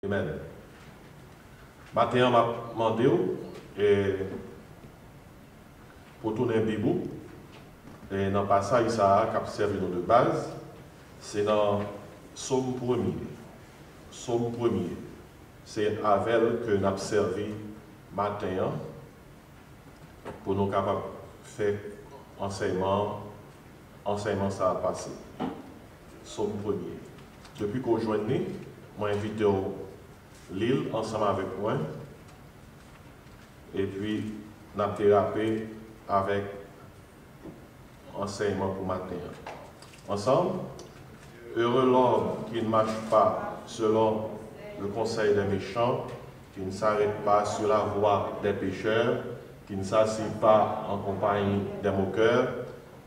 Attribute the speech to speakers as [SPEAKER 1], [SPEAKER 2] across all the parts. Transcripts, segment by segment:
[SPEAKER 1] Amen. Matin, m'a demandé pour tourner un bibou. Et dans le passage, ça a servi de base. C'est dans Somme 1er. Somme 1er. C'est avec que nous avons servi matin pour nous capables de faire enseignement ça a passé. Somme 1er. Depuis qu'aujourd'hui, moi invité au Lille ensemble avec moi. Et puis, nous avons thérapé avec enseignement pour matin. Ensemble, heureux l'homme qui ne marche pas selon le conseil des méchants, qui ne s'arrête pas sur la voie des pécheurs, qui ne s'assied pas en compagnie des moqueurs,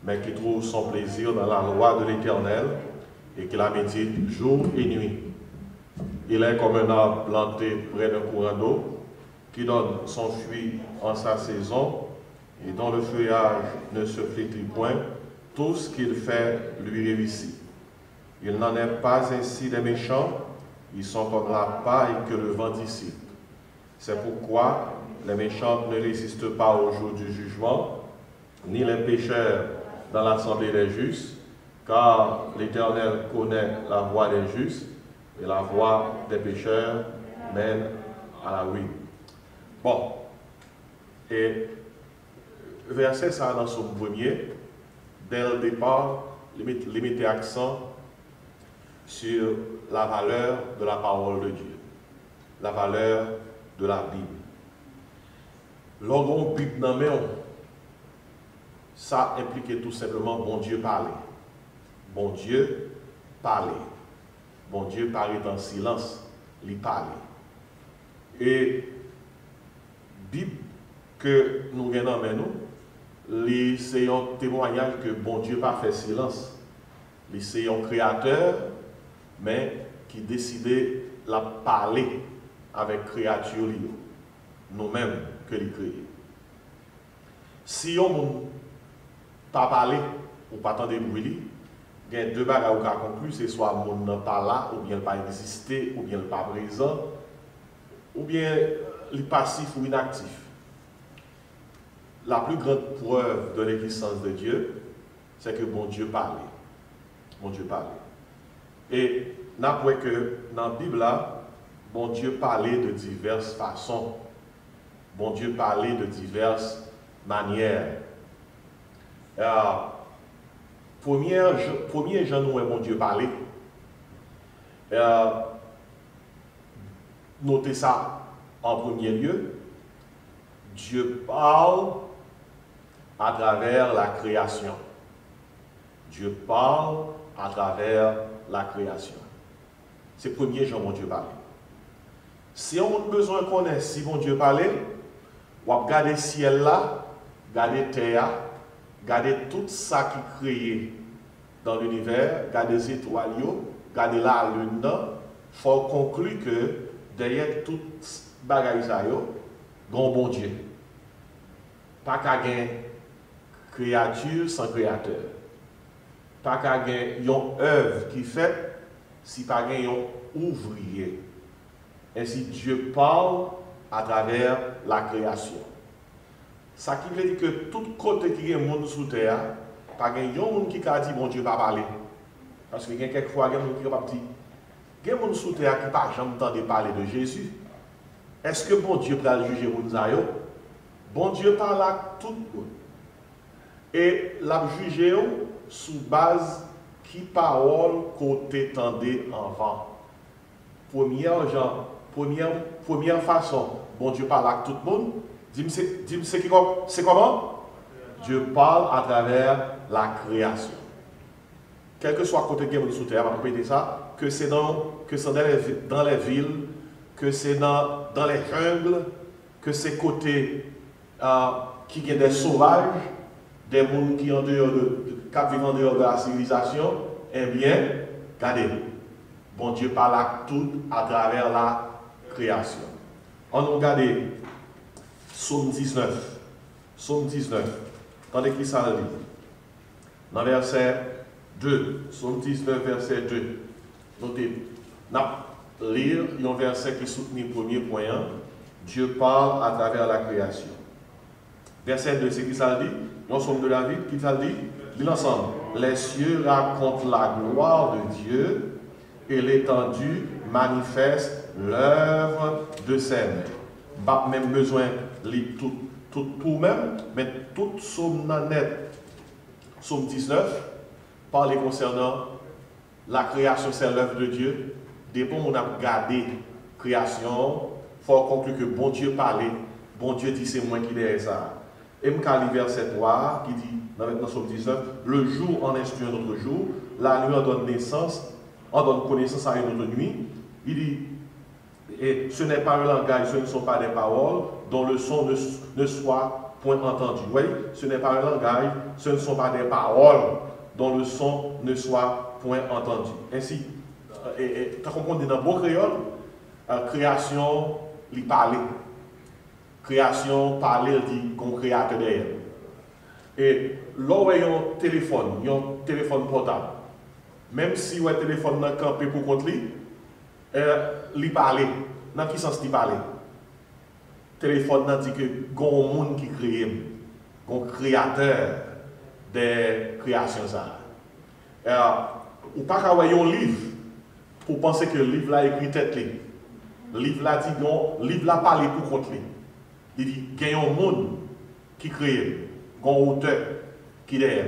[SPEAKER 1] mais qui trouve son plaisir dans la loi de l'Éternel et qui la médite jour et nuit. Il est comme un arbre planté près d'un courant d'eau, qui donne son fruit en sa saison et dont le feuillage ne se flétrit point. Tout ce qu'il fait lui réussit. Il n'en est pas ainsi des méchants, ils sont comme la paille que le vent dissipe. C'est pourquoi les méchants ne résistent pas au jour du jugement, ni les pécheurs dans l'assemblée des justes, car l'Éternel connaît la voie des justes, et la voie des pécheurs mène à la ruine. Bon, et verset ça dans son premier, dès le départ, il mettait accent sur la valeur de la parole de Dieu, la valeur de la Bible. Lorsqu'on Bible dans main, ça impliquait tout simplement bon Dieu parler. Bon Dieu parler. Bon Dieu parlait en silence, il parlait. Et Bible que nous avons dans nous, c'est un témoignage que bon Dieu n'a pas fait silence. C'est un créateur, mais qui décidait de parler avec la créature, nous-mêmes que il créé. Si on ne pas parler ou pas attendre bruit, il y a deux bagages qui ont conclu, c'est soit le monde n'est pas là, ou bien il n'a pas existé, ou bien il n'est pas présent, ou bien il est passif ou inactif. La plus grande preuve de l'existence de Dieu, c'est que bon Dieu parlait. Bon Dieu parlait. Et nous avons que dans la Bible, bon Dieu parlait de diverses façons. Bon Dieu parlait de diverses manières. Premier Jean nous bon Dieu parlait. Notez ça en premier lieu. Dieu parle à travers la création. Dieu parle à travers la création. C'est premier Jean, mon Dieu parlait. Si on a besoin de connaître si mon Dieu parlait, on va regarder le ciel là, regarder la terre, regarder tout ça qui est créé dans l'univers, regarder les étoiles, regarder la lune, il faut conclure que derrière tout bagage, il y a un bon Dieu. Pas qu'à créature sans créateur. Pas qu'à une œuvre qui fait si pas un ouvrier. Ainsi Dieu parle à travers la création. Ça qui veut dire que tout côté qui est le monde sous terre, pas qu'il y a un monde qui a dit bon Dieu va parler. Parce que quelquefois il y a un monde qui va dire il y a un monde sous terre qui n'a pas jamais entendu parler de Jésus. Est-ce que bon Dieu va juger les gens? Bon Dieu parle à tout le monde. Et l'a jugé sous base qui parole côté tendé avant. Première façon, bon Dieu parle à tout le monde. Dis-moi c'est comment? Dieu parle à travers la création. Quel que soit côté de sous terre, on va répéter ça, que c'est dans les villes, que c'est dans les jungles, que c'est côté qui y a des sauvages, des gens qui vivent en dehors de la civilisation, eh bien, regardez, bon Dieu parle à tout à travers la création. On nous regarde Psaume 19. Psaume 19. Attendez qui ça dit. Dans verset 2. Psaume 19, verset 2. Notez. lire un verset qui soutient le premier point. Dieu parle à travers la création. Verset 2, c'est qui ça dit? Nous sommes de David, qui ça dit? Dis l'ensemble. Les cieux racontent la gloire de Dieu et l'étendue manifeste l'œuvre de ses mains. Pas même besoin de lire tout pour même, mais tout somme net. Somme 19, parler concernant la création, c'est l'œuvre de Dieu. Depuis qu'on a regardé la création, il faut conclure que bon Dieu parlait, bon Dieu dit c'est moi qui dis ça. Et je verset 3 qui dit, dans Somme 19, le jour en instruit un autre jour, la nuit en donne naissance, en donne connaissance à une autre nuit. Il dit, et ce n'est pas un langage, ce ne sont pas des paroles dont le son ne soit point entendu. Vous voyez, ce n'est pas un langage, ce ne sont pas des paroles dont le son ne soit point entendu. Ainsi, quand on dit dans le bon créole, création, il parle. Création, parler, il dit qu'on créateur derrière. Et là où il y a un téléphone portable, même si vous avez un téléphone dans le campé pour contre lui, il parle. Dans quel sens il parle? Le téléphone dit que il y a un monde qui crée, un créateur des créations. Ou pas qu'à un livre pour penser que le livre là écrit tête. Le livre là dit que le livre là parle pour contre lui. Il dit qu'il y a un monde qui crée, un auteur qui est derrière.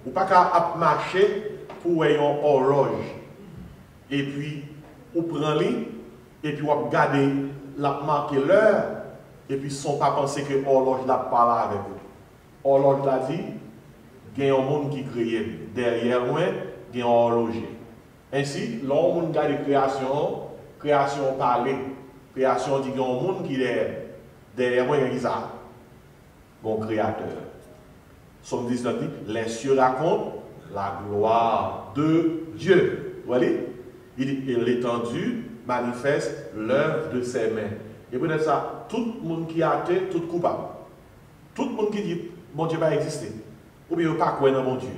[SPEAKER 1] Ou pas qu'à marcher pour une horloge. Et puis, ou prend lui, et puis on regarder la marquer l'heure, et puis sans pas penser que l'horloge là parle avec vous. L'horloge là dit, il y a un monde qui crée. Derrière moi, il y a un horloger. Ainsi, l'homme regarde la création, création parle, création dit qu'il y a un monde qui est derrière moi, il y a ça. Bon créateur. Somme 19 dit, les cieux racontent la gloire de Dieu. Vous voyez? Il dit, et l'étendue manifeste l'œuvre de ses mains. Et peut-être ça, tout le monde qui a été, tout coupable. Tout le monde qui dit, mon Dieu va exister. Ou bien, pas croire dans mon Dieu.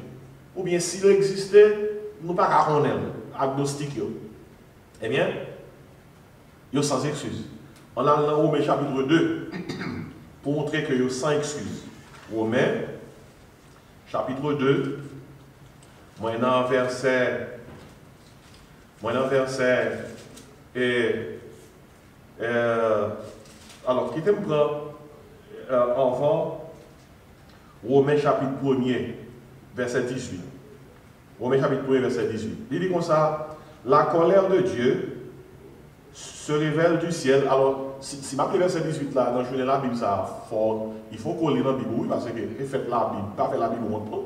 [SPEAKER 1] Ou bien, s'il existait, nous ne pas connaître, agnostique. Eh bien, il y a sans excuse. On a dans Romains chapitre 2 pour montrer qu'il y a sans excuse. Romains chapitre 2, maintenant verset alors, qui t'aime prendre avant Romains chapitre 1er, verset 18. Romains chapitre 1er, verset 18. Il dit comme ça, la colère de Dieu se révèle du ciel. Alors, si ma verset 18 là, dans le la Bible, ça fort, il faut qu'on lit dans la Bible, oui, parce que faites la Bible, pas faire la Bible montre.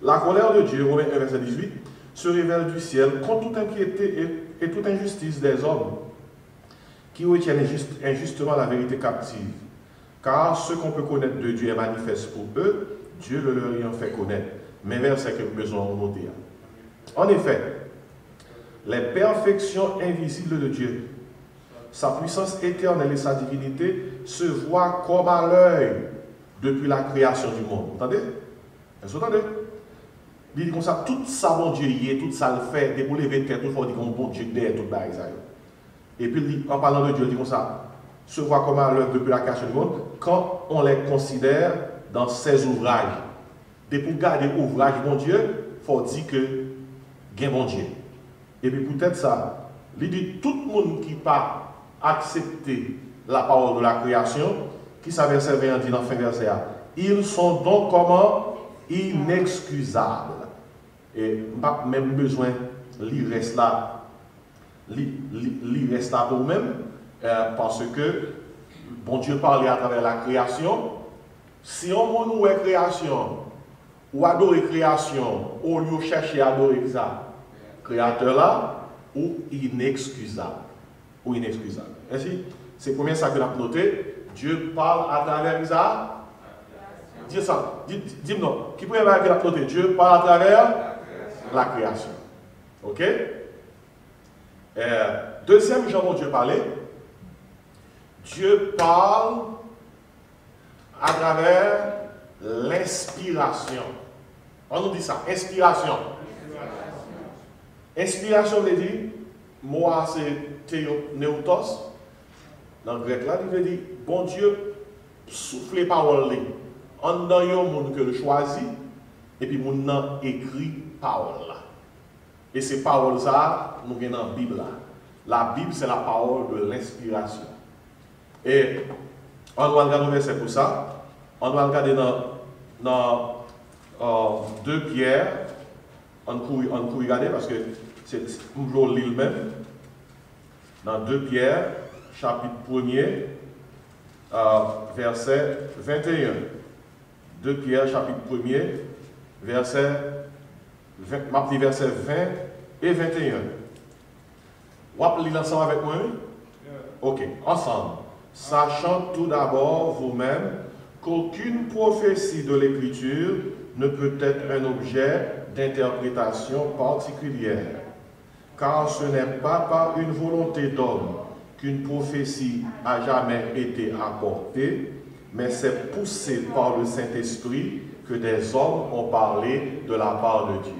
[SPEAKER 1] La colère de Dieu, Romains 1, verset 18, se révèle du ciel contre toute impiété et toute injustice des hommes qui retiennent injustement la vérité captive. Car ce qu'on peut connaître de Dieu est manifeste pour eux, Dieu le leur ayant fait connaître. Mais verset que nous besoin de noter. En effet, les perfections invisibles de Dieu, sa puissance éternelle et sa divinité se voient comme à l'œil depuis la création du monde. Vous entendez? Est-ce que vous entendez? Il dit comme ça, tout ça, mon Dieu, y est, tout ça le fait, des boules de tout il dit comme bon Dieu derrière tout ça. Et puis, il dit, en parlant de Dieu, il dit comme ça, se voit comme à l'œuvre depuis la création du monde, quand on les considère dans ses ouvrages. Et pour garder l'ouvrage, mon Dieu, il faut dire que il y a mon Dieu. Et puis, peut-être ça, il dit, tout le monde qui n'a pas accepté la parole de la création, qui s'avère servir en dit dans fin verset, ils sont donc comment inexcusables. Et pas même besoin d'y rester là, pour vous-même, parce que bon Dieu parlait à travers la création. Si on nous est création, ou adorer création, ou lieu chercher à adorer ça, créateur là, ou inexcusable. Ou inexcusable. Ainsi, c'est combien ça que nous avons noté. Dieu parle à travers ça. Dis ça. Dis-moi, qui peut y avoir que nous avons noté? Dieu parle à travers la création. Ok? Deuxième genre dont Dieu parlait, Dieu parle à travers l'inspiration. On nous dit ça, inspiration. Inspiration veut dire moi c'est théoneotos. Dans le grec là, il veut dire, bon Dieu, souffle parole. En dans yon monde que le choisit, et puis moun nan écrit parole là. Et ces paroles là, nous venons dans la Bible là. La Bible, c'est la parole de l'inspiration. Et on doit regarder le verset pour ça. On doit regarder dans 2 Pierre. On peut regarder parce que c'est toujours l'île même. Dans 2 Pierre, chapitre 1er, verset 21. 2 Pierre, chapitre 1er, verset 20 et 21. Vous pouvez lire ensemble avec moi? Ok, ensemble. Sachant tout d'abord vous-même qu'aucune prophétie de l'Écriture ne peut être un objet d'interprétation particulière, car ce n'est pas par une volonté d'homme qu'une prophétie a jamais été apportée, mais c'est poussé par le Saint-Esprit que des hommes ont parlé de la part de Dieu.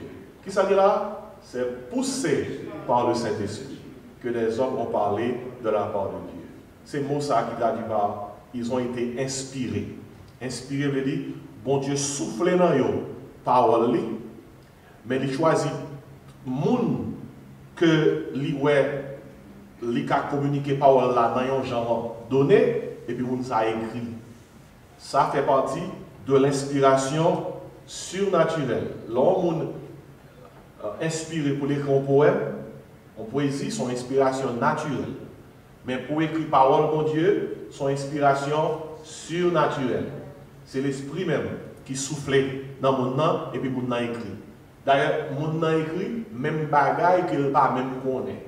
[SPEAKER 1] Qui ça dit là? C'est poussé par le Saint-Esprit que des hommes ont parlé de la part de Dieu. Ces mots ça qui a dit là, ils ont été inspirés. Inspirés veut dire, bon Dieu souffle dans eux, parole, mais il choisit moun que lui a communiqué parole là dans un genre donné, et puis moun ça écrit. Ça fait partie de l'inspiration surnaturelle. L'homme inspiré pour écrire un poème, en poésie, son inspiration naturelle. Mais pour écrire parole, mon Dieu, son inspiration surnaturelle. C'est l'esprit même qui soufflait dans mon nom et puis mon nom écrit. D'ailleurs, mon nom écrit, même bagaille qu'il n'a pas même connaît.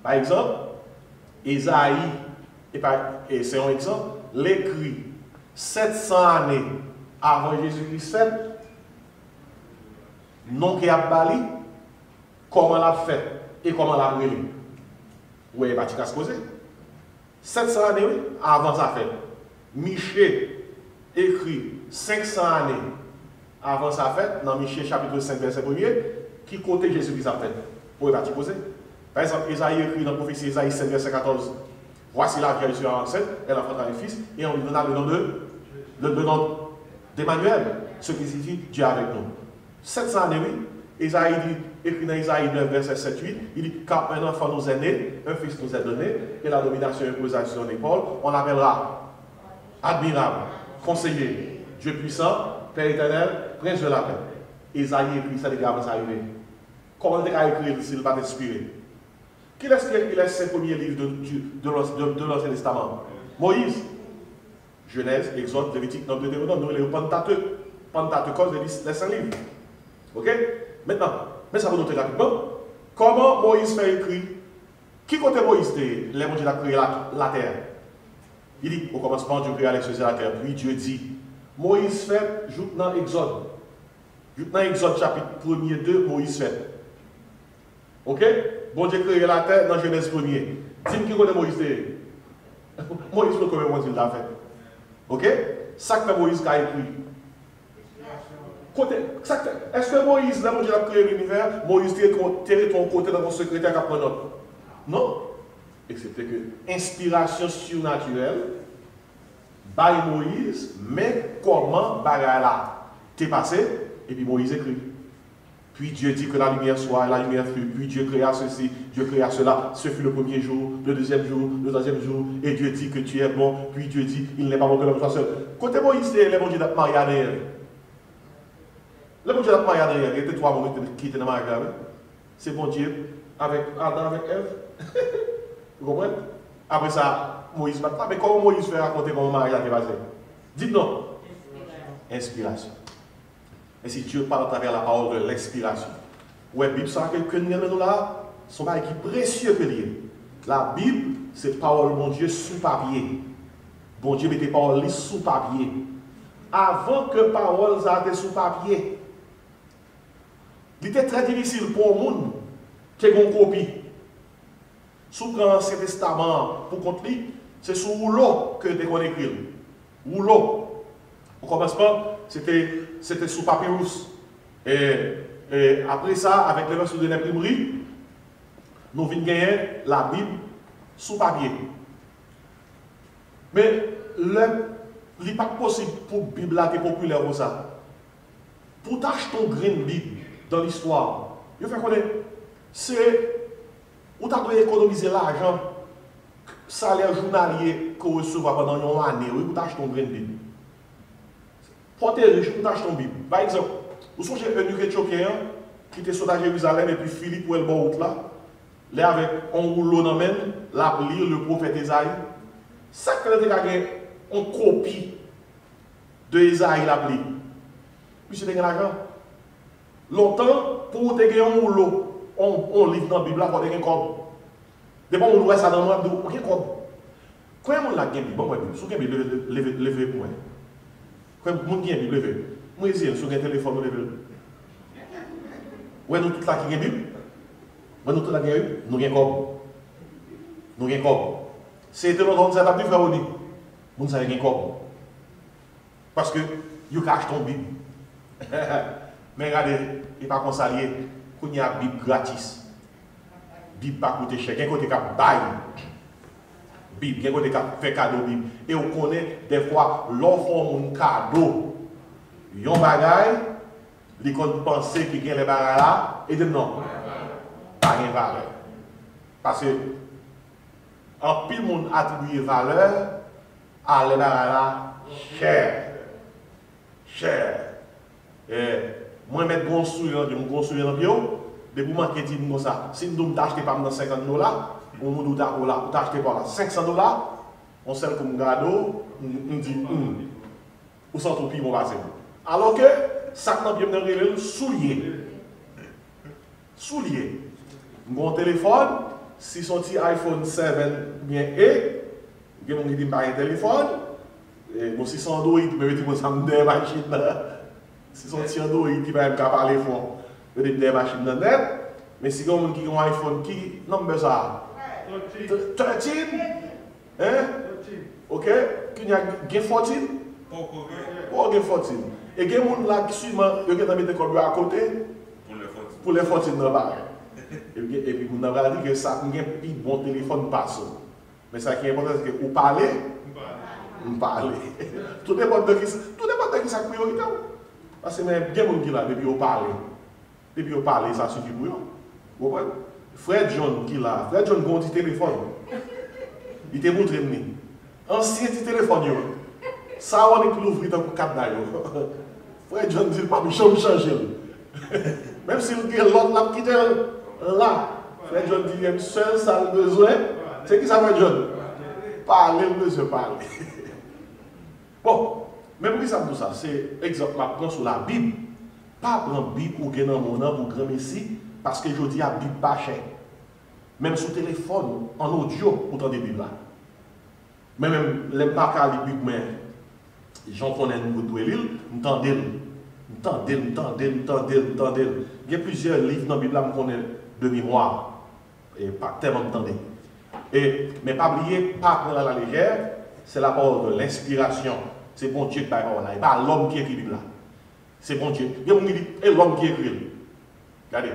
[SPEAKER 1] Par exemple, Isaïe, et c'est un exemple, l'écrit 700 années avant Jésus-Christ fait, non qu'il a bali, comment l'a fait et comment l'a brûlé. Oui, il va se poser. 700 années avant ça fait. Michée écrit 500 années avant ça fait, dans Michée chapitre 5, verset 1er, qui côté Jésus-Christ a fait. Oui, il va se poser. Par exemple, Isaïe écrit dans la prophétie Isaïe 7, verset 14. Voici la Vierge sera enceinte, elle enfantera un fils, et on lui donna le nom d'Emmanuel, ce qui signifie Dieu avec nous. 700 années, oui. Isaïe dit, écrit dans Isaïe 9, verset 7-8, il dit, car un enfant nous est né, un fils nous est donné, et la domination est posée sur son épaule, on l'appellera admirable, conseiller, Dieu puissant, Père éternel, prince de la paix. Isaïe écrit ça déjà avant ça arriver. Comment il a écrit s'il va t'inspirer? Qui est-ce qui laisse ses premiers livres de l'Ancien Testament? Moïse. Genèse, Exode, Lévitique, Nombre, Deutéronome, nous les Pentateuque. Pentateuque, les 5 livres. Ok? Maintenant, mais ça va noter rapidement. Comment Moïse fait écrit? Qui côté Moïse les Dieu a créé la terre? Il dit, au commencement, Dieu créa les cieux et la terre. Puis Dieu dit, Moïse fait, joue dans Exode. Joue dans Exode chapitre 1er 2, Moïse fait. Ok? Bon Dieu créé la terre dans Genèse 1er. Dis-moi qui connaît Moïse. Moïse, comment il l'a fait? Ok? Ça que Moïse a écrit. Est-ce que Moïse, là, Dieu a créé l'univers, Moïse terre ton côté dans mon secrétaire qui a pris note? Non. Excepté que inspiration surnaturelle, by Moïse, mais comment bagala t'es passé, et puis Moïse écrit. Puis Dieu dit que la lumière soit, et la lumière fut. Puis Dieu créa ceci, Dieu créa cela. Ce fut le premier jour, le deuxième jour, le troisième jour. Et Dieu dit que tu es bon. Puis Dieu dit, il n'est pas bon que l'homme soit seul. Côté Moïse, les bons dieux d'être mariés derrière. Les bons dieux d'être mariés derrière. Il y a 3 mots qui étaient dans ma grave. C'est bon Dieu avec Adam, avec Ève. Vous comprenez? Après ça, Moïse va pas. Mais comment Moïse fait raconter comment mariage est passé? Dites non. Inspiration. Et si Dieu parle à travers la parole de l'inspiration. Ouais, Bible, ça, que nous là, sont pas qui précieux que lié. La Bible, c'est parole, mon Dieu, sous papier. Bon Dieu mettait parole sous papier. Avant que parole ça était sous papier, il était très difficile pour le monde qui a une copie. Sous l'Ancien Testament, pour contre lui, c'est sous rouleau que on écrit. Rouleau. Au commencement, c'était sous papyrus. Et après ça, avec les versions de l'imprimerie,
[SPEAKER 2] nous venons gagner la Bible sous papier. Mais il n'est pas possible pour la Bible être populaire comme ça. Pour t'acheter ton green Bible dans l'histoire, il faut connaître, c'est où tu dois économiser l'argent, salaire journalier que tu recevras pendant une année, pour t'acheter ton green Bible. Pour t'es riche, pour t'acheter ton Bible. Par exemple, vous songez un Éthiopien qui était sauté à Jérusalem et puis Philippe ou el bon là, là avec un rouleau dans la main, là lire le prophète Isaïe. Ça que tu as une copie de Isaïe la lire. Puis c'est l'argent. Longtemps, pour te gagner un rouleau, on livre dans la Bible, pour te gagner un corps. Depuis on voit ça dans le monde, on a un corps. Quand on a gagné, bon, si on a levé pour moi. Quand on a gagné, levé. Moi, je suis sur un téléphone, levé. Ouais, nous tous là qui gagnent Bible. Ouais, nous tous là qui gagnent, nous gagnons corps. Nous gagnons corps. C'est de l'autre, ça va plus frère Oni. Nous savons gagnner corps. Parce que, vous cachez ton Bible. Mais regardez, il n'est pas consalié. Quand il y a une Bible gratis. Bible pas coûter cher. Il y a un côté qui bail. Bible, il y a un côté qui fait cadeau Bible. Et on connaît des fois l'offre un cadeau. Yon bagay, les comptes penser qu'il y a les bagages là, et de non. Pas de valeur. Parce que, en pile monde attribue valeur à les bagages là, cher. Cher. Et moi, je vais construire un bio, de vous manquer de dire ça. Si nous achetons pas dans $50, ou nous achetons pas $500, on sait comme gado, on dit, ou sans tout pire, on va dire. Alors que, ça n'a bien de soulier. Soulier. Mon téléphone, si son petit iPhone 7 bien est, il y a mon qui dit pas un téléphone, et bon, si son Android, il peut dire que ça me machine. Si son petit Android, il va me parler fort, il peut dire des machines dans net. Mais si quelqu'un qui a un iPhone, qui non, ça 13? Hein? Ok? Qui a 14? Pas 14. Et il y a des gens qui suivent, ils ont mis des combien à côté pour les 14 dans la et puis, vous avez dit que ça a un plus bon téléphone passe. Mais ça qui est important, c'est que vous parlez, vous parlez. Tout dépend de qui ça est priorité. Parce que il y a des gens qui là, depuis vous parlez. Depuis vous parlez, ça suffit pour eux. Vous comprenez? Frère John qui là, Frère John a un petit téléphone. Il te montre un ancien petit téléphone. Ça, on est plus ouvert dans le cadre. Frère John dit pas, je vais changer. Même si l'autre l'a quitté là, Frère John dit, il seul, ça a besoin. C'est qui ça, Frère John? Parler, monsieur, parler. Bon, même si ça me dit ça, c'est exemple, je prends sur la Bible. Pas prendre la Bible ou gagner dans mon nom pour grand messie, parce que je dis la Bible pas cher. Même sur téléphone, en audio, pour entendre des Bibles là. Même les pas à Bible, mais j'en connais un nouveau l'île, m'entendez. Il y a plusieurs livres dans la Bible qui connaissent de mémoire. Et pas tellement m'entendez. Mais pas oublier, pas prendre à la légère, c'est la parole de l'inspiration. C'est bon Dieu qui parle là. Et pas l'homme qui écrit la Bible là. C'est bon Dieu. Il y a des gens qui disent, et l'homme qui écrit. Regardez.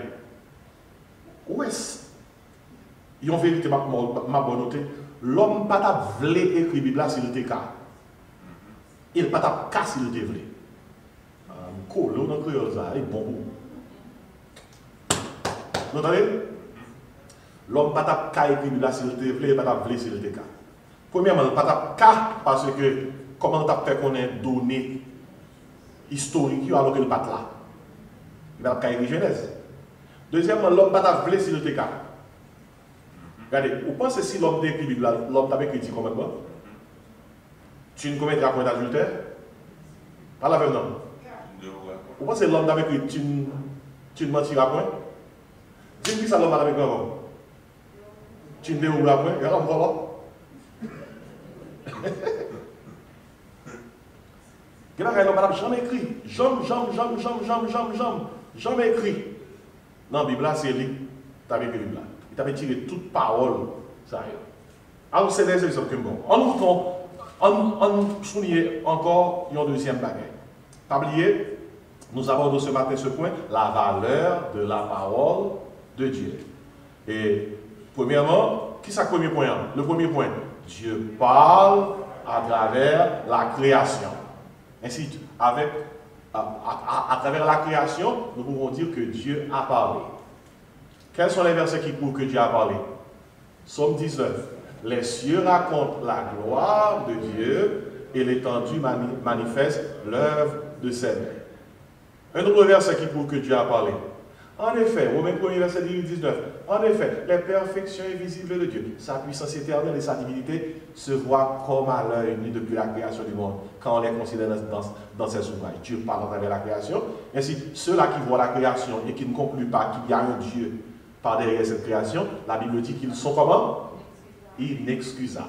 [SPEAKER 2] Où est-ce? Il y a une vérité, ma bonne note. L'homme n'a pas voulu écrire la Bible là s'il était cas. Il n'a pas cassé s'il était voulu. Colo dans le créole, ça, il est bon. Vous entendez? L'homme n'a pas qu'à écrire là s'il était voulu, il n'a pas voulu s'il était cas. Premièrement, il n'a pas qu'à parce que comment tu as fait qu'on ait donné historique alors qu'il n'est pas là. Il n'a pas qu'à écrire Genèse. Deuxièmement, l'homme n'a pas voulu s'il était cas. Regardez, vous pensez si l'homme écrit Bible, l'homme t'a écrit comment? Tu ne commettras point d'adultère? Pas la même non. Vous pensez que l'homme t'a écrit tu ne mentiras point? Dis-moi ça l'homme avec un homme. Tu ne dérouleras point? Et alors, voilà. L'homme n'a jamais écrit. Jamais écrit. Dans la Bible, c'est lui. Tu avais écrit la Bible. Il t'avait tiré toute parole. Alors, c'est des exemples que bon. On souligne encore une deuxième baguette. Pas oublier, nous abordons ce matin ce point, la valeur de la parole de Dieu. Et Premièrement, qui est le premier point? Le premier point, Dieu parle à travers la création. Ainsi, à travers la création, nous pouvons dire que Dieu a parlé. Quels sont les versets qui prouvent que Dieu a parlé? Psaume 19. Les cieux racontent la gloire de Dieu et l'étendue manifeste l'œuvre de ses mains. Un autre verset qui prouve que Dieu a parlé. En effet, Romains 1er verset 19. En effet, les perfections invisibles de Dieu, sa puissance éternelle et sa divinité se voient comme à l'œil nu depuis la création du monde, quand on les considère dans ses ouvrages. Dieu parle à travers la création. Ainsi, ceux-là qui voient la création et qui ne concluent pas qu'il y a un Dieu par derrière cette création, la Bible dit qu'ils sont comment? Inexcusables.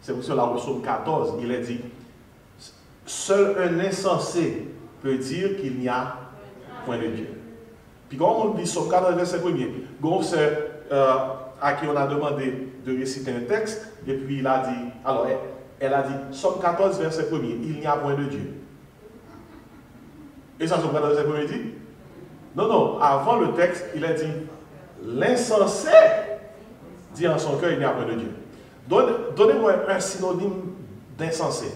[SPEAKER 2] C'est pour cela au psaume 14, il est dit, seul un insensé peut dire qu'il n'y a point de Dieu. Puis quand on dit psaume 14, verset 1er, c'est à qui on a demandé de réciter un texte, et puis il a dit, alors elle a dit, psaume 14, verset 1er, il n'y a point de Dieu. Et ça, psaume 14, verset 1er dit? Non, avant le texte, il a dit, l'insensé dit en son cœur, il n'y a point de Dieu. Donnez-moi un synonyme d'insensé.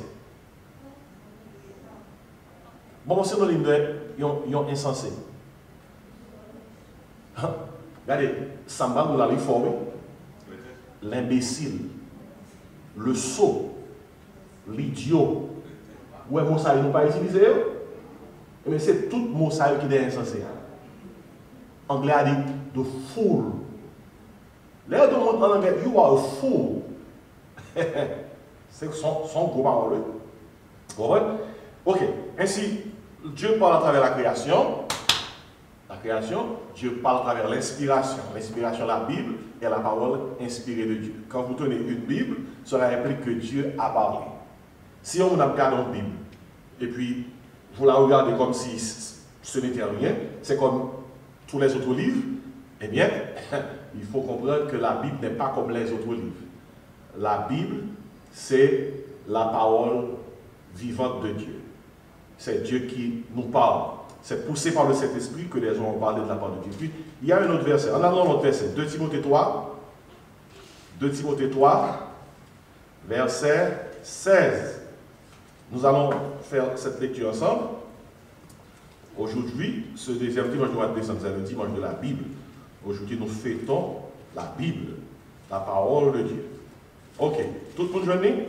[SPEAKER 2] Bon, synonyme d'insensé. Regardez, Samba nous l'a formé. L'imbécile, le sot, l'idiot. Ouais, mot ça, ils n'ont pas utilisé. Mais c'est tout mot ça qui est insensé. Anglais a dit the fool. Là, tout le monde en anglais, you are a fool. C'est son gros parole. Ok. Ainsi, Dieu parle à travers la création. La création, Dieu parle à travers l'inspiration. L'inspiration, la Bible est la parole inspirée de Dieu. Quand vous tenez une Bible, cela implique que Dieu a parlé. Si on a regardé une Bible, et puis vous la regardez comme si ce n'était rien, c'est comme tous les autres livres, eh bien, il faut comprendre que la Bible n'est pas comme les autres livres. La Bible, c'est la parole vivante de Dieu. C'est Dieu qui nous parle. C'est poussé par le Saint-Esprit que les gens ont parlé de la part de Dieu. Puis, il y a un autre verset. En allant l'autre verset, 2 Timothée 3, verset 16. Nous allons faire cette lecture ensemble. Aujourd'hui, ce deuxième dimanche du mois de décembre, c'est le dimanche de la Bible. Aujourd'hui, nous fêtons la Bible, la parole de Dieu. Ok, tout le monde joignez?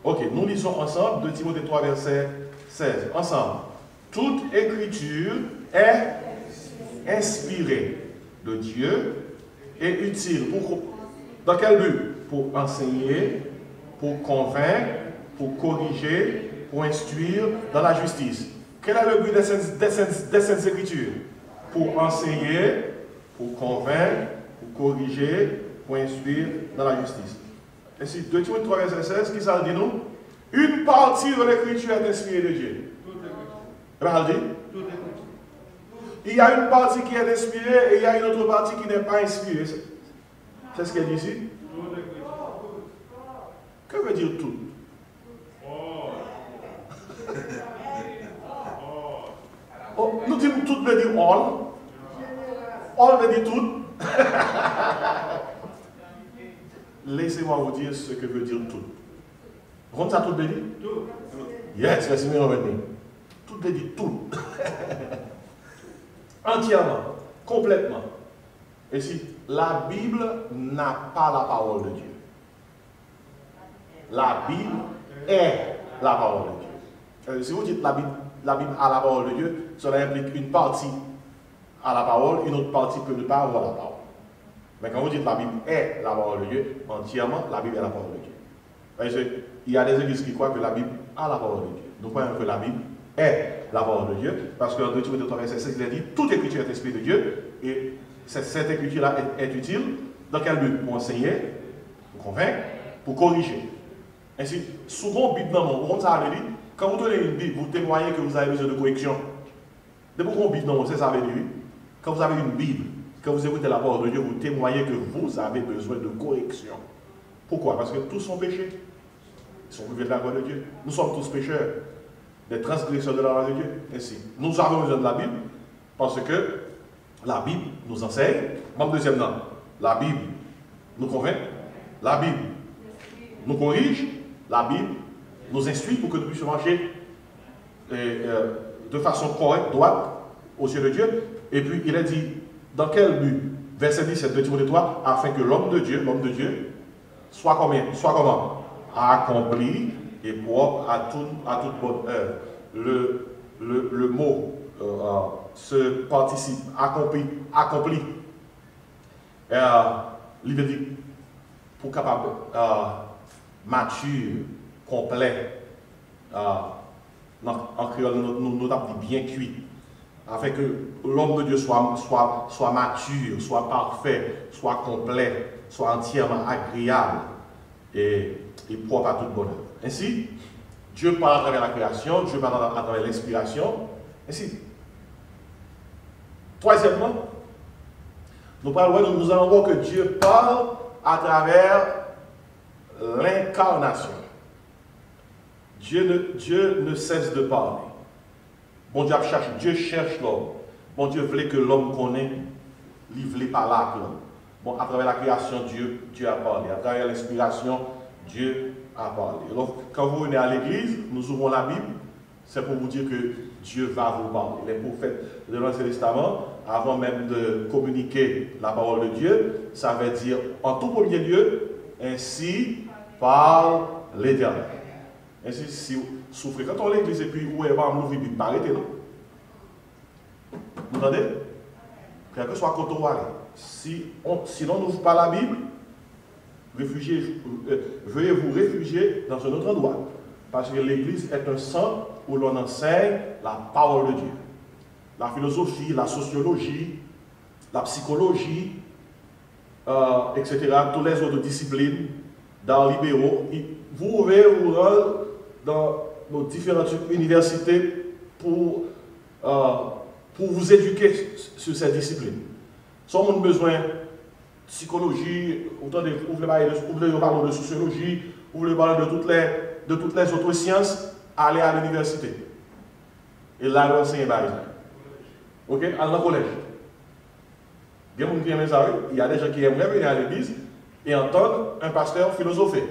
[SPEAKER 2] Ok, nous lisons ensemble 2 Timothée 3, verset 16. Ensemble. Toute écriture est inspirée de Dieu et utile. Dans quel but? Pour enseigner, pour convaincre, pour corriger, pour instruire dans la justice. Quel est le but des Saintes Écritures? Pour enseigner, pour convaincre, pour corriger, pour instruire dans la justice. Ainsi, 2 Timothée 3, verset 16, qui ça dit nous? Une partie de l'écriture est inspirée de Dieu. Il y a une partie qui est inspirée et il y a une autre partie qui n'est pas inspirée. C'est ce qu'elle dit ici. Que veut dire tout? Oh, nous disons tout veut dire all. All veut dire tout. Laissez-moi vous dire ce que veut dire tout. Vous comprenez ça tout veut dire? Tout. Yes, laissez-moi revenir. Tout veut dire tout. Entièrement, complètement. Et si la Bible n'a pas la parole de Dieu. La Bible est la parole de Dieu. Si vous dites la Bible a la parole de Dieu, cela implique une partie à la parole, une autre partie peut ne pas avoir la parole. Mais quand vous dites la Bible est la parole de Dieu, entièrement, la Bible est la parole de Dieu. Parce qu'il y a des églises qui croient que la Bible a la parole de Dieu. Nous croyons que la Bible est la parole de Dieu, parce que dans 2 Timothée 3, verset 16, il a dit toute écriture est inspirée de Dieu, et cette écriture-là est utile. Dans quel but? Pour enseigner, pour convaincre, pour corriger. Ainsi, souvent, Bible dans mon monde, ça veut dire, quand vous donnez une Bible, vous témoignez que vous avez besoin de correction. De pourquoi Bible dans mon monde, ça veut dire, quand vous avez une Bible, quand vous écoutez la parole de Dieu, vous témoignez que vous avez besoin de correction. Pourquoi? Parce que tous sont péchés. Ils sont privés de la gloire de Dieu. Nous sommes tous pécheurs, des transgresseurs de la loi de Dieu. Ainsi, nous avons besoin de la Bible parce que la Bible nous enseigne. Mon deuxième nom, la Bible nous convainc, la Bible nous corrige, la Bible nous instruit pour que nous puissions marcher de façon correcte, droite, aux yeux de Dieu. Et puis il a dit, dans quel but? Verset 17 de Timothée 3, afin que l'homme de Dieu, soit comment? Accompli et propre à toute bonne œuvre. Le mot ce participe accompli. Il veut dire pour capable mature, complet, en créole nous avons dit bien cuit, afin que l'homme de Dieu soit mature, soit parfait, soit complet, soit entièrement agréable et propre à toute bonne œuvre. Ainsi, Dieu parle à travers la création, Dieu parle à travers l'inspiration. Ainsi, troisièmement, nous allons voir que Dieu parle à travers l'incarnation. Dieu ne cesse de parler. Bon Dieu cherche l'homme. Bon Dieu voulait que l'homme connaisse, il voulait parler à l'homme. Bon, à travers la création, Dieu a parlé. À travers l'inspiration, Dieu a parlé. Alors, quand vous venez à l'église, nous ouvrons la Bible, c'est pour vous dire que Dieu va vous parler. Les prophètes de l'Ancien Testament, avant même de communiquer la parole de Dieu, ça veut dire, en tout premier lieu, ainsi parle l'Éternel. Ainsi, si vous souffrez quand on est à l'église et puis vous n'avez pas l'ouvrir, vous arrêtez, non? Vous entendez? Quel que soit quand on va aller. Si l'on n'ouvre pas la Bible, veuillez vous réfugier dans un autre endroit. Parce que l'église est un centre où l'on enseigne la parole de Dieu. La philosophie, la sociologie, la psychologie, etc., toutes les autres disciplines, d'arts libéraux, vous pouvez vous rendre dans nos différentes universités pour vous éduquer sur ces disciplines. Si on a besoin de psychologie, vous voulez parler de sociologie, vous voulez parler de toutes les autres sciences, allez à l'université. Et là, vous enseignez par exemple. Ok? Allez dans le collège. Il y a des gens qui aimeraient venir à l'église et entendre un pasteur philosopher.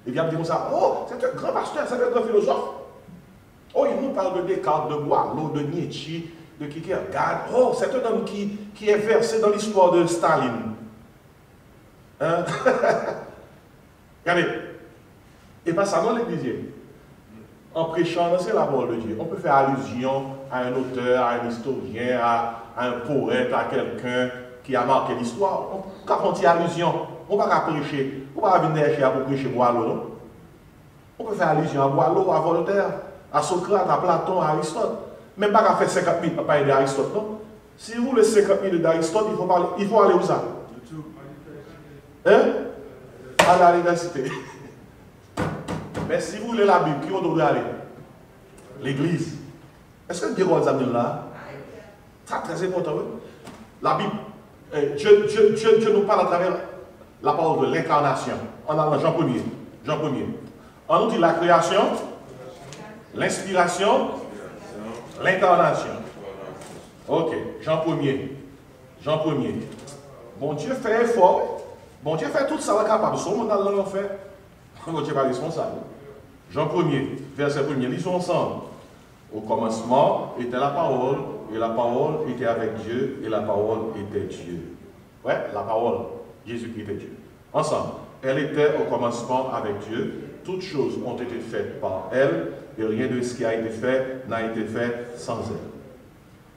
[SPEAKER 2] Il vient me dire comme ça, oh, c'est un grand pasteur, c'est un grand philosophe. Oh, il nous parle de Descartes, de Boileau, de Nietzsche, de Kierkegaard. Oh, c'est un homme qui est versé dans l'histoire de Staline. Hein? Regardez. Et pas seulement l'église. En prêchant, c'est la parole de Dieu. On peut faire allusion à un auteur, à un historien, à un poète, à quelqu'un qui a marqué l'histoire. On peut faire allusion. On ne va pas prêcher. On ne va pas venir chez pour prêcher Boileau, non? On peut faire allusion à Boileau, à Voltaire, à Socrate, à Platon, à Aristote. Même pas qu'à faire 50 000 pour parler d'Aristote, non? Si vous voulez 50 000 d'Aristote, il faut aller où ça? Hein? À l'université. Mais si vous voulez la Bible, qui on devrait aller? L'église. Est-ce que Dieu va nous là? C'est très important. Oui? La Bible. Dieu nous parle à travers la parole de l'incarnation. En allant Jean 1er. Jean 1er. On nous dit la création, l'inspiration, l'incarnation. Ok. Jean 1er. Jean 1er. Bon Dieu fait effort. Bon Dieu fait tout ça capable. Son monde dans l'enfer. Bon Dieu n'est pas responsable. Jean 1er, verset 1er. Lisons ensemble. Au commencement était la parole, et la parole était avec Dieu, et la parole était Dieu. Ouais, la parole, Jésus-Christ était Dieu. Ensemble. Elle était au commencement avec Dieu. Toutes choses ont été faites par elle, et rien de ce qui a été fait n'a été fait sans elle.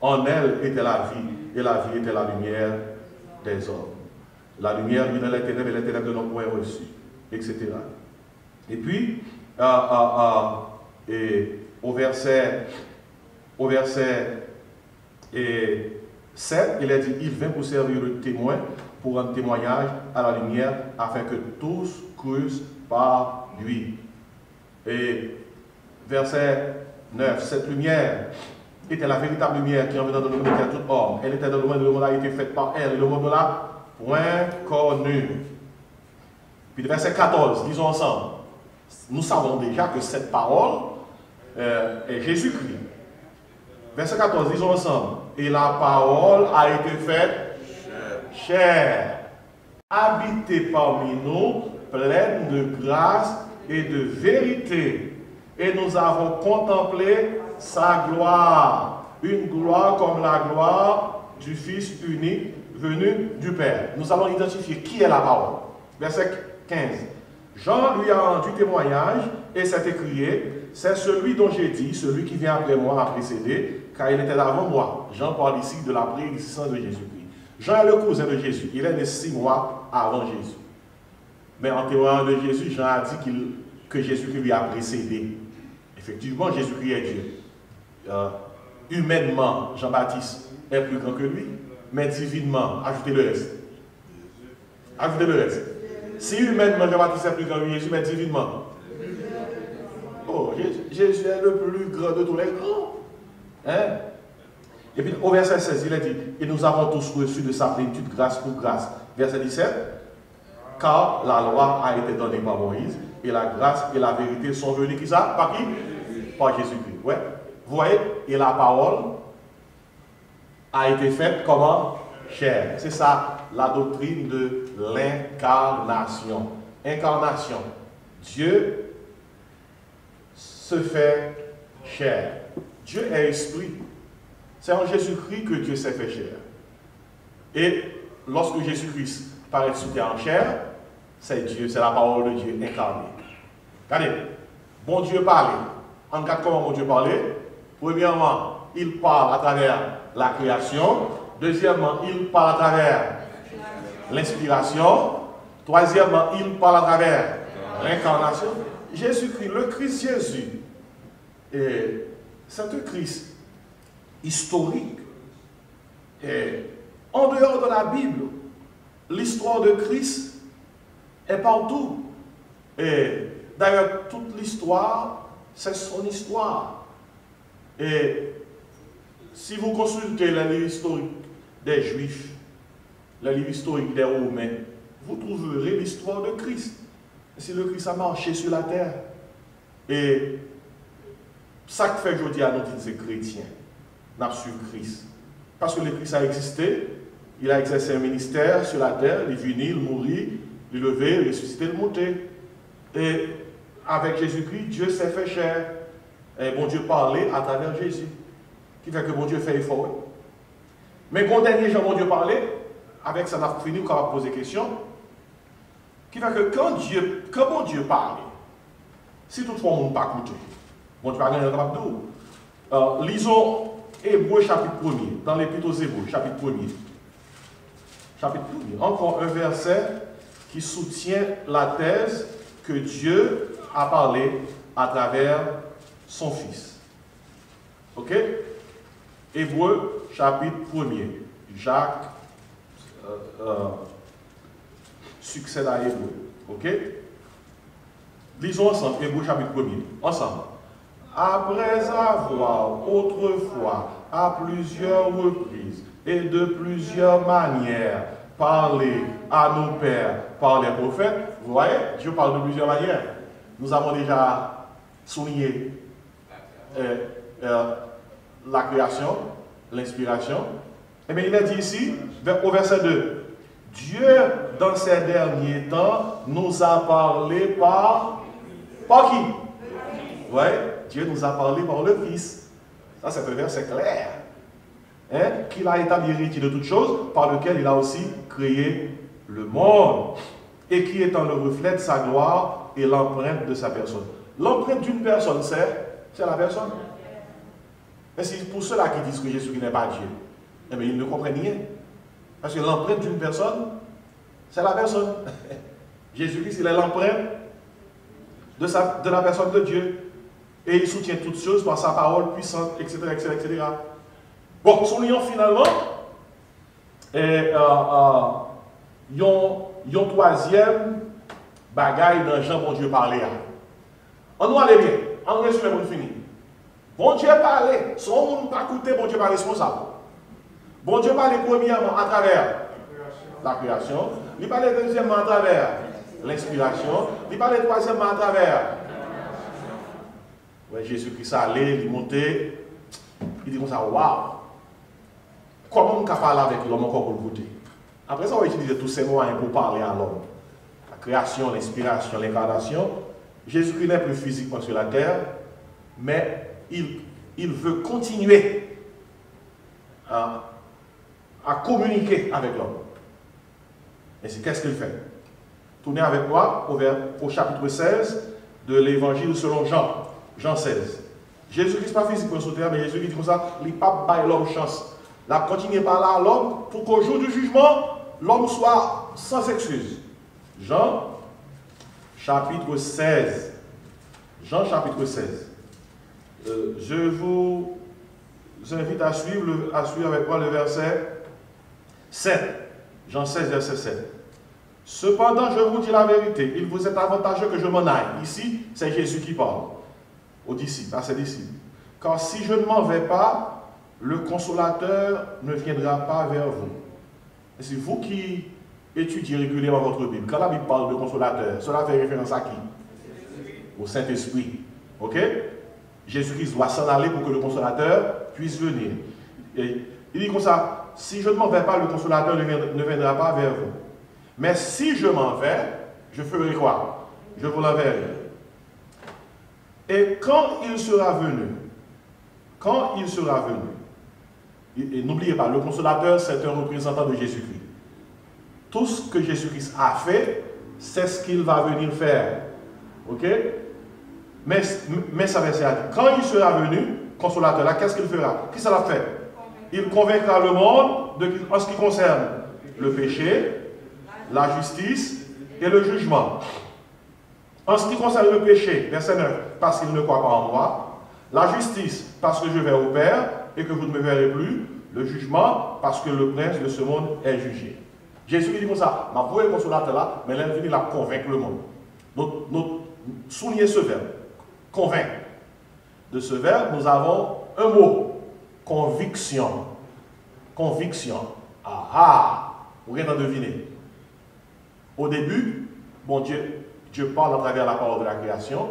[SPEAKER 2] En elle était la vie, et la vie était la lumière des hommes. La lumière vient dans les ténèbres, et les ténèbres de nos point reçu, etc. Et puis, et au verset 7, il a dit, il vint pour servir de témoin, pour rendre témoignage à la lumière, afin que tous crussent par lui. Et verset 9, cette lumière était la véritable lumière qui en venant dans le monde était à tout homme. Elle était dans le monde, le monde a été fait par elle, et le monde là, point connu. Puis verset 14, disons ensemble. Nous savons déjà que cette parole est Jésus-Christ. Verset 14, disons ensemble. Et la parole a été faite chair. habiter parmi nous, pleine de grâce et de vérité. Et nous avons contemplé sa gloire, une gloire comme la gloire du Fils unique venu du Père. Nous allons identifier qui est la parole. Verset 15. Jean lui a rendu témoignage et s'est écrié, c'est celui dont j'ai dit, celui qui vient après moi a précédé, car il était avant moi. Jean parle ici de la préexistence de Jésus-Christ. Jean est le cousin de Jésus. Il est né 6 mois avant Jésus. Mais en témoignant de Jésus, Jean a dit que Jésus-Christ lui a précédé. Effectivement, Jésus-Christ est Dieu. Humainement, Jean-Baptiste est plus grand que lui, mais divinement, ajoutez le reste. Ajoutez le reste. Si humainement, Jean-Baptiste est plus grand que Jésus, mais divinement. Oh, Jésus est le plus grand de tous les grands. Hein? Et puis au verset 16, il a dit, et nous avons tous reçu de sa plénitude grâce pour grâce. Verset 17, car la loi a été donnée par Moïse, et la grâce et la vérité sont venues, qui ça? Par qui? Par Jésus-Christ. Ouais. Vous voyez, et la parole a été faite comment? Chair. C'est ça, la doctrine de l'incarnation. Incarnation. Dieu se fait chair. Dieu est esprit. C'est en Jésus-Christ que Dieu s'est fait chair. Et lorsque Jésus-Christ paraît sous terre en chair, c'est Dieu, c'est la parole de Dieu incarnée. Regardez, bon Dieu parlait. En regarde comment bon Dieu parlait. Premièrement, il parle à travers la création. Deuxièmement, il parle à travers l'inspiration. Troisièmement, il parle à travers l'incarnation. Jésus-Christ, le Christ Jésus, c'est un Christ historique. Et en dehors de la Bible, l'histoire de Christ est partout. Et d'ailleurs, toute l'histoire, c'est son histoire. Et si vous consultez les livres historiques des Juifs, les livres historiques des Romains, vous trouverez l'histoire de Christ. Si le Christ a marché sur la terre. Et ça que fait aujourd'hui à nous dire c'est chrétien, n'a su Christ. Parce que le Christ a existé, il a exercé un ministère sur la terre, il est venu, il mourit, il levé, il ressuscité, il monté. Et avec Jésus-Christ, Dieu s'est fait chair. Et bon Dieu parlait à travers Jésus. Qui fait que bon Dieu fait effort. Mais quand dernier jour, bon Dieu parlait, avec ça, on a fini, on va poser des questions. Qui fait que quand bon Dieu parlait, si toutefois on ne pas écouté, bon Dieu parlait capable de lisons Hébreux chapitre 1er, dans l'Épître aux Hébreux, chapitre 1er. Chapitre 1er. Encore un verset qui soutient la thèse que Dieu a parlé à travers son Fils. Ok? Hébreux chapitre 1er. Jacques succède à Hébreux. Ok? Lisons ensemble, Hébreux chapitre 1er. Ensemble. Après avoir autrefois, à plusieurs reprises et de plusieurs manières, parlé à nos pères par les prophètes, vous voyez, Dieu parle de plusieurs manières. Nous avons déjà souligné la création, l'inspiration. Et bien, il est dit ici, au verset 2, Dieu, dans ces derniers temps, nous a parlé par qui? Oui, Dieu nous a parlé par le Fils. Ça, c'est un verset clair. Hein? Qu'il a établi héritier de toutes choses, par lequel il a aussi créé le monde. Et qui étant le reflet de sa gloire et l'empreinte de sa personne. L'empreinte d'une personne, c'est la personne. Mais c'est pour ceux-là qui disent que Jésus n'est pas Dieu. Eh bien, ils ne comprennent rien. Parce que l'empreinte d'une personne, c'est la personne. Jésus-Christ, il est l'empreinte de la personne de Dieu. Et il soutient toutes choses par sa parole puissante, etc., etc., etc. Bon, soulignons finalement, yon troisième bagaille dans Jean, bon Dieu parlait. On nous allait bien, on résumé pour finir. Bon Dieu parlait, son monde pas écouté, bon Dieu pas responsable. Bon Dieu parlait premièrement à travers la création, il parlait deuxièmement à travers l'inspiration, il parlait troisièmement à travers. Ouais, Jésus-Christ allait, il montait, il dit comme ça, waouh! Comment on peut parler avec l'homme encore pour le goûter? Après ça, on va utiliser tous ces moyens pour parler à l'homme. La création, l'inspiration, l'incarnation. Jésus-Christ n'est plus physiquement sur la terre, mais il veut continuer à communiquer avec l'homme. Et c'est qu'est-ce qu'il fait? Tournez avec moi au chapitre 16 de l'évangile selon Jean. Jean 16. Jésus-Christ n'est pas physiquement sur la terre, mais Jésus-Christ dit comme ça, il n'a pas baillé l'homme chance. La continuer par là à l'homme pour qu'au jour du jugement, l'homme soit sans excuse. Jean chapitre 16. Jean chapitre 16. Je vous invite à suivre avec moi le verset 7. Jean 16, verset 7. Cependant, je vous dis la vérité, il vous est avantageux que je m'en aille. Ici, c'est Jésus qui parle aux disciples, à ses disciples. Car si je ne m'en vais pas, le consolateur ne viendra pas vers vous. Et c'est vous qui étudiez régulièrement votre Bible. Quand la Bible parle de consolateur, cela fait référence à qui? Au Saint-Esprit. Ok? Jésus-Christ doit s'en aller pour que le consolateur puisse venir. Et il dit comme ça, si je ne m'en vais pas, le consolateur ne viendra pas vers vous. Mais si je m'en vais, je ferai quoi? Je vous l'enverrai. Et quand il sera venu, et n'oubliez pas, le consolateur, c'est un représentant de Jésus-Christ. Tout ce que Jésus-Christ a fait, c'est ce qu'il va venir faire. Ok? Mais ça va dire, quand il sera venu, consolateur, là, qu'est-ce qu'il fera? Qu'est-ce qu'il va faire? Il convaincra le monde en ce qui concerne le péché, la justice et le jugement. En ce qui concerne le péché, verset 9, parce qu'il ne croit pas en moi. La justice, parce que je vais au Père et que vous ne me verrez plus. Le jugement, parce que le prince de ce monde est jugé. Jésus dit comme ça, ma voix est consolateur là, mais elle vient la convaincre le monde. Donc, soulignez ce verbe, convaincre. De ce verbe, nous avons un mot, conviction. Conviction. Ah ah, vous pouvez en deviner. Au début, bon Dieu parle à travers la parole de la création.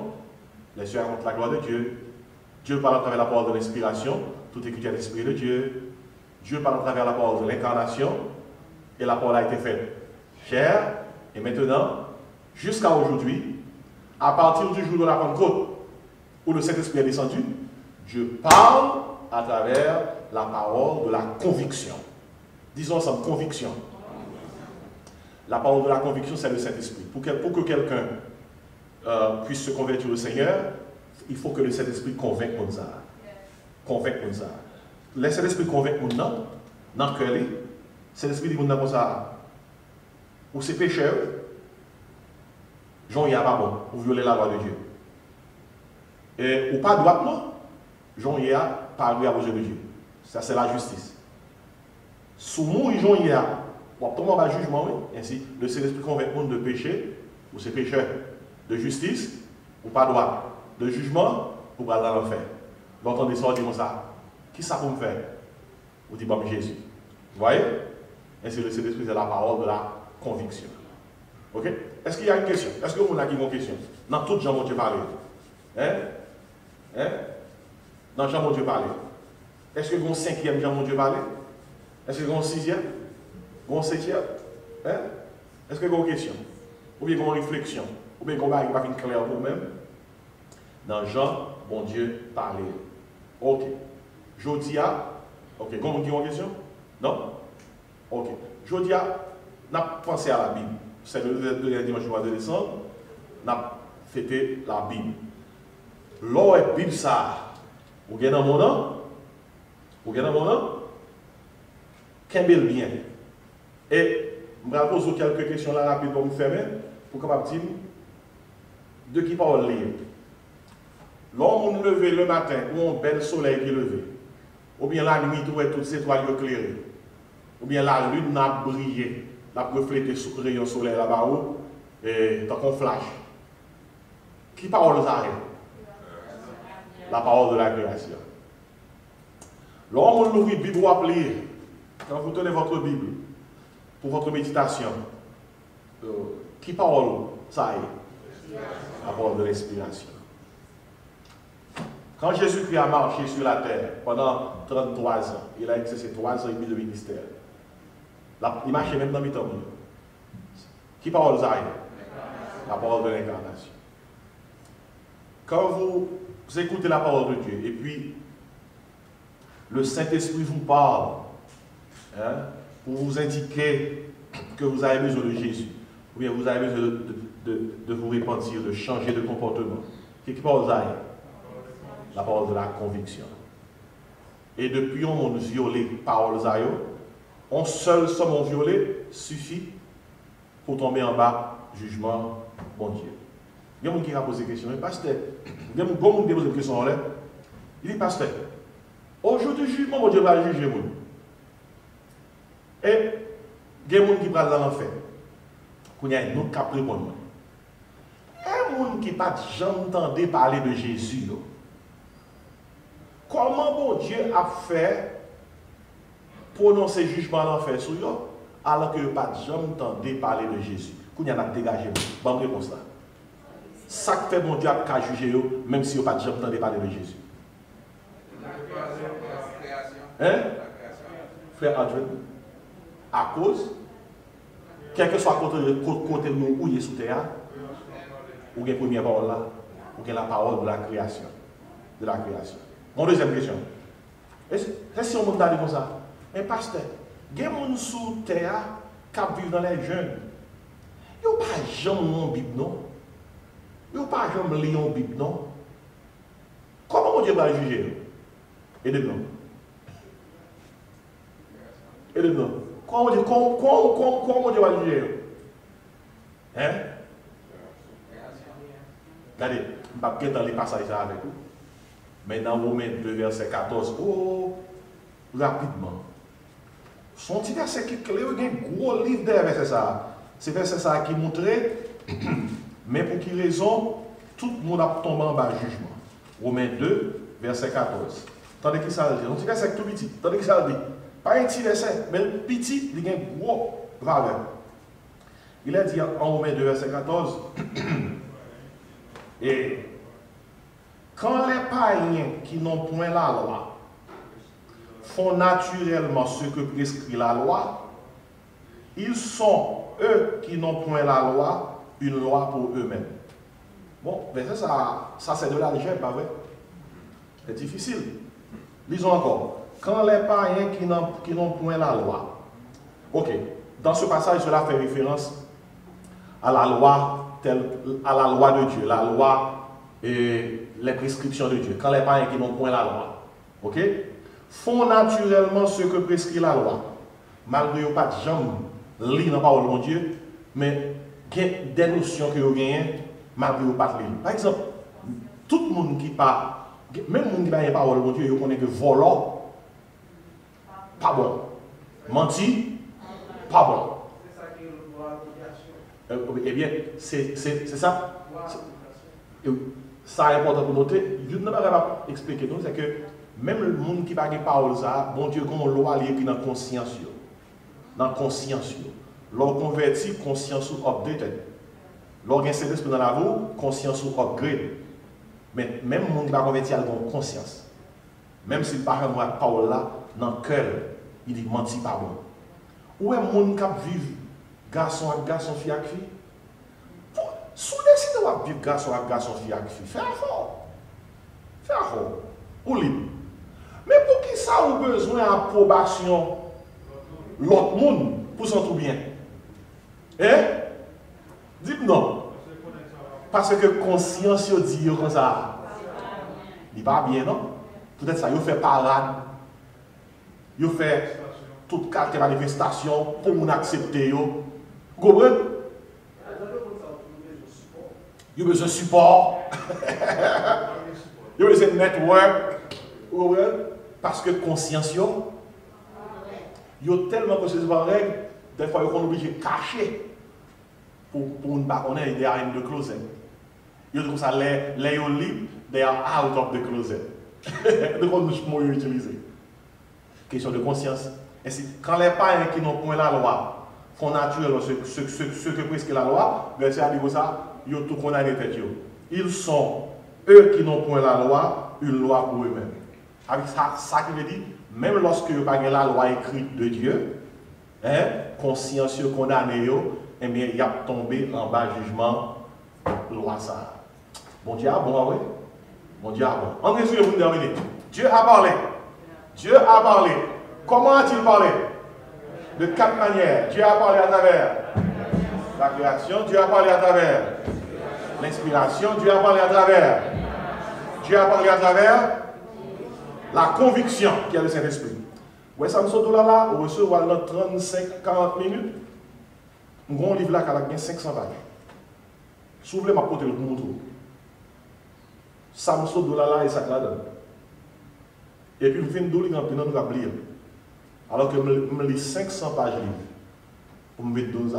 [SPEAKER 2] Les cieux racontent la gloire de Dieu. Dieu parle à travers la parole de l'inspiration. Tout écrit à l'Esprit de Dieu. Dieu parle à travers la parole de l'incarnation. Et la parole a été faite chair. Et maintenant, jusqu'à aujourd'hui, à partir du jour de la Pentecôte, où le Saint-Esprit est descendu, Dieu parle à travers la parole de la conviction. Disons ensemble, conviction. La parole de la conviction, c'est le Saint-Esprit. Pour que quelqu'un puisse se convertir au Seigneur, il faut que le Saint-Esprit convainque nous. Convainque nous. Le Saint-Esprit convainc nous dans le cœur. Le Saint-Esprit dit comme ça, ou c'est pécheur, Jean, il n'y a pas bon, ou violer la loi de Dieu. Et ou pas droite, non, Jean, il y a pas agréé aux yeux de Dieu. Ça, c'est la justice. Sous moi, Jean, il y a, bon, tout le monde va jugement, oui. Ainsi, le Saint-Esprit convainc nous de péché, ou c'est pécheur, de justice, ou pas droit, de jugement, ou pas dans l'enfer. Donc, on descend, dit ça, qui ça pour me faire? Ou dit, bon, Jésus. Vous voyez? Ainsi, le Saint-Esprit, c'est la parole de la conviction. Ok? Est-ce qu'il y a une question? Est-ce que vous avez une question? Dans tout Jean, mon Dieu parlait. Hein? Hein? Dans Jean, mon Dieu parlait. Est-ce que vous avez un cinquième Jean, mon Dieu parlait? Est-ce que vous avez un sixième? Vous avez un septième? Hein? Est-ce que vous avez une question? Ou bien vous avez une réflexion? Ou bien vous avez une claire pour vous-même? Dans Jean, mon Dieu parlait. Ok. Jodia. Ok. Vous avez une question? Non? Ok. Jodia, on a pensé à la Bible. C'est le deuxième dimanche du mois de décembre. On a fêté la Bible. L'eau est Bible ça. Vous avez dans mon nom? Vous avez dans mon nom? Qu'est-ce bien? Et je vais poser quelques questions là rapides pour me fermer, pour capable dire de qui parle lire. L'homme levé le matin, ou un bel soleil qui est levé, ou bien la nuit où est toutes ces étoiles éclairées, ou bien la lune n'a brillé, n'a reflété sous le rayon soleil là-bas haut, et tant qu'on flash. Qui parle ça? La parole de la création. L'homme l'ouvre Bible ou appeler, quand vous tenez votre Bible pour votre méditation, qui parle ça est? La parole de l'inspiration. Quand Jésus-Christ a marché sur la terre pendant 33 ans, il a exercé 3 ans et demi de ministère. Il marche même dans le temps. Qui parle ça? La parole de l'incarnation. Quand vous écoutez la parole de Dieu, et puis le Saint-Esprit vous parle, hein, pour vous indiquer que vous avez besoin de Jésus, ou bien vous avez besoin de vous repentir, de changer de comportement. Qui parle ça? La parole de la conviction. Et depuis on monde violé parole ça, on seul somme violé suffit pour tomber en bas, jugement, bon Dieu. Il y a quelqu'un qui a posé des questions. Pasteur, il y a quelqu'un qui a posé des questions. Il dit, pasteur, aujourd'hui, jugement, mon Dieu va juger. Et il y a quelqu'un qui va dans l'enfer. Il y a un autre qui a répondu. Il y a quelqu'un qui n'a pas jamais parler de Jésus. Comment bon Dieu a fait prononcer jugement à l'enfer sur eux, alors que pas jamais parler de Jésus? Qu'on y a dégagé. Bonne réponse là. Ça fait bon Dieu a juger eux, même si vous pas jamais parler de Jésus. Hein? Frère Adrien, à cause, quel que soit côté nous où il est sous terre, ou bien première parole là, ou bien la parole de la création. De la création. Mon deuxième question. Est-ce si on m'a dit comme ça? Mais pasteur, il y a des gens sous terre qui vivent dans les jeunes. Ils n'ont pas jamais lu Bible, non? Ils n'ont pas jamais lu la Bible, non? Comment Dieu va juger? Aidez-nous. Aidez-nous. Comment Dieu va juger? Hein? Regardez, je ne vais pas dans les passages avec vous. Mais dans Romains 2, verset 14, oh, rapidement. Son petit verset qui est clair, il y a un gros livre derrière verset ça. C'est verset ça qui montrait, mais pour quelle raison, tout le monde a tombé en bas jugement. Romains 2, verset 14. Tandis qu'il ça dit, un petit verset tout petit, tandis qu'il ça dit, pas un petit verset, mais petit, il y a un gros valeur. Il a dit en Romains 2, verset 14, et quand les païens qui n'ont point la loi font naturellement ce que prescrit la loi, ils sont, eux qui n'ont point la loi, une loi pour eux-mêmes. Bon, mais ça c'est de l'algèbre, pas vrai? C'est difficile. Lisons encore. Quand les païens qui n'ont point la loi. Ok, dans ce passage, cela fait référence à la loi de Dieu, la loi et les prescriptions de Dieu. Quand les païens qui n'ont point la loi, ok, font naturellement ce que prescrit la loi, malgré pas de jambes, lire dans la parole de mon Dieu, mais des notions que vous gagnez, malgré pas de lire. Par exemple, tout le monde qui parle, même le monde qui parle de la parole de mon Dieu, il connaît que volant, pas bon. Menti, pas bon. Eh bien, c'est ça. Ça est important pour noter. Je ne vais pas expliquer, c'est que même le monde qui parle de parole, bon Dieu, comme on l'a écrit dans la conscience. Dans la conscience. Lorsqu'on convertit, conscience ou updated. Lorsqu'on s'est dans la voie, conscience ou upgrade. Mais même le monde qui va convertir, il a une conscience. Même s'il parle de la parole là, dans le cœur, il dit menti pas bon. Où est le monde qui vit garçon avec garçon, fille avec fille? Si vous décidez de vivre garçon avec garçon, fille avec fille, faites effort. Faites effort. Ou libre. Mais pour qui ça vous besoin d'approbation l'autre monde pour s'en tout bien? Hein? Dites non. Parce que conscience dit comme ça. Il n'est pas bien, non? Peut-être ça, il fait parade. Il fait toute carte de manifestation pour nous accepter. Vous comprenez? Il y a besoin de support. Il y a besoin de network. Vous comprenez? Parce que conscience, il y a tellement de choses en règle, des fois, ils sont obligés de cacher pour ne pas connaître les derrière de closet. Ils ont comme ça, les libres, they are out of the closet. De quoi nous utiliser? Question de conscience. Et quand les païens qui n'ont point la loi font naturellement ce que prescrit la loi, verset à dire ça, ils ont tout condamné tête. Ils sont, eux qui n'ont point la loi, une loi pour eux-mêmes. Avec ça qui veut dire, même lorsque vous n'avez pas la loi écrite de Dieu, hein, conscience condamné, eh bien, il a tombé en bas jugement loi ça. Bon Dieu a bon, oui. Bon Dieu a bon. En résumé, vous terminez. Dieu a parlé. Dieu a parlé. Comment a-t-il parlé? De 4 manières. Dieu a parlé à travers la création, Dieu a parlé à travers l'inspiration, Dieu a parlé à travers. Dieu a parlé à travers la conviction qui est le Saint-Esprit. Ouais, ça me saute là, on recevoir dans 35-40 minutes. Nous avons un livre là qui a 500 pages. Si vous voulez m'apporter le pour montrer. Ça me saute là et ça là-dedans. Et puis, vous faites une douleur quand nous avons lire. Alors que je me lis 500 pages livre. Pour me mettre 12 $.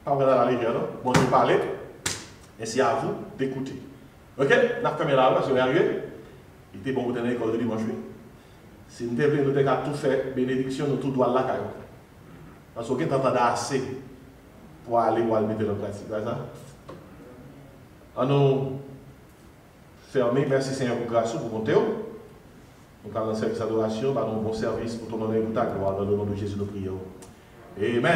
[SPEAKER 2] Pas vraiment la légère, non? Bon, je vais parler. Et c'est à vous d'écouter. Ok? Nous avons fait là, parce que vous arrivé. Il était bon pour tenir l'école de dimanche. Si nous devons tout faire, bénédiction, nous tout doit là. Parce que vous avez assez pour aller ou aller mettre en pratique. On nous fermer. Merci Seigneur pour grâce pour compter. Nous avons un service d'adoration, un bon service pour ton honneur et pour ta gloire. Dans le nom de Jésus, nous prions. Amen.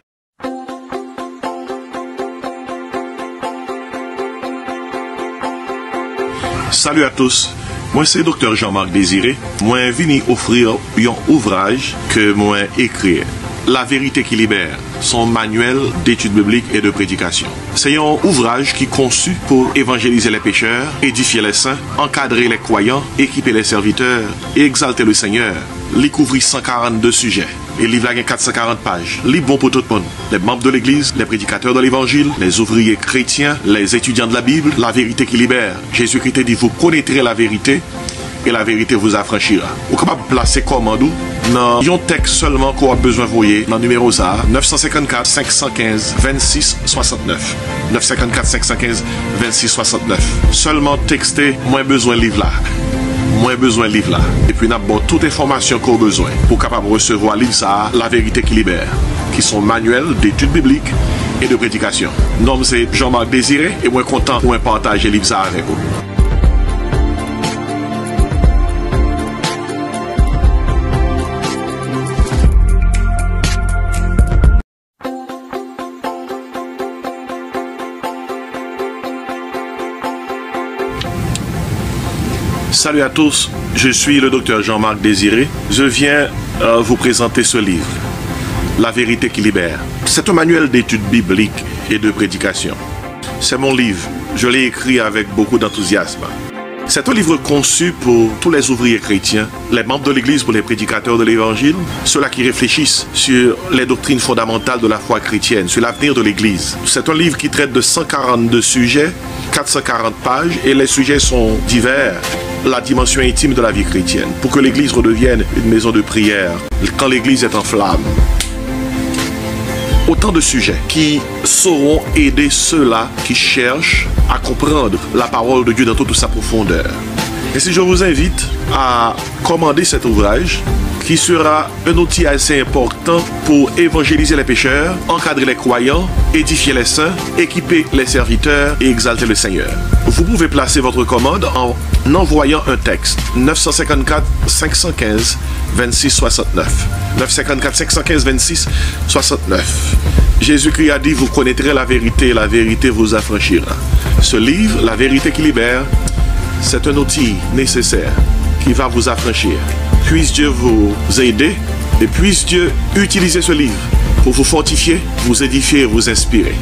[SPEAKER 1] Salut à tous. Moi c'est Dr. Jean-Marc Désiré. Moi venu offrir un ouvrage que moi écrit. La vérité qui libère, son manuel d'études bibliques et de prédication. C'est un ouvrage qui est conçu pour évangéliser les pécheurs, édifier les saints, encadrer les croyants, équiper les serviteurs et exalter le Seigneur. Il couvre 142 sujets. Et le livre a 440 pages. Livre bon pour tout le monde. Les membres de l'Église, les prédicateurs de l'Évangile, les ouvriers chrétiens, les étudiants de la Bible, la vérité qui libère. Jésus-Christ dit, vous connaîtrez la vérité et la vérité vous affranchira. Vous êtes capable de placer commande dans un texte seulement qu'on a besoin de voyer dans le numéro ça 954 515 26 69 954 515 26 69 seulement texter moins besoin de livre là et puis nous avons toute information qu'on a besoin pour capable recevoir livre ça la vérité qui libère qui sont manuels d'études bibliques et de prédication. Mon nom c'est Jean-Marc Désiré et moi content pour partager livre ça avec vous. Salut à tous, je suis le docteur Jean-Marc Désiré. Je viens vous présenter ce livre, La vérité qui libère. C'est un manuel d'études bibliques et de prédication. C'est mon livre, je l'ai écrit avec beaucoup d'enthousiasme. C'est un livre conçu pour tous les ouvriers chrétiens, les membres de l'Église, pour les prédicateurs de l'Évangile, ceux-là qui réfléchissent sur les doctrines fondamentales de la foi chrétienne, sur l'avenir de l'Église. C'est un livre qui traite de 142 sujets, 440 pages, et les sujets sont divers. La dimension intime de la vie chrétienne, pour que l'Église redevienne une maison de prière, quand l'Église est en flamme. Autant de sujets qui sauront aider ceux-là qui cherchent à comprendre la parole de Dieu dans toute sa profondeur. Et si je vous invite à commander cet ouvrage, qui sera un outil assez important pour évangéliser les pécheurs, encadrer les croyants, édifier les saints, équiper les serviteurs et exalter le Seigneur. Vous pouvez placer votre commande en envoyant un texte 954 515 26 69 954 515 26 69. Jésus-Christ a dit, vous connaîtrez la vérité vous affranchira. Ce livre, La vérité qui libère, c'est un outil nécessaire qui va vous affranchir. Puisse Dieu vous aider et puisse Dieu utiliser ce livre pour vous fortifier, vous édifier et vous inspirer.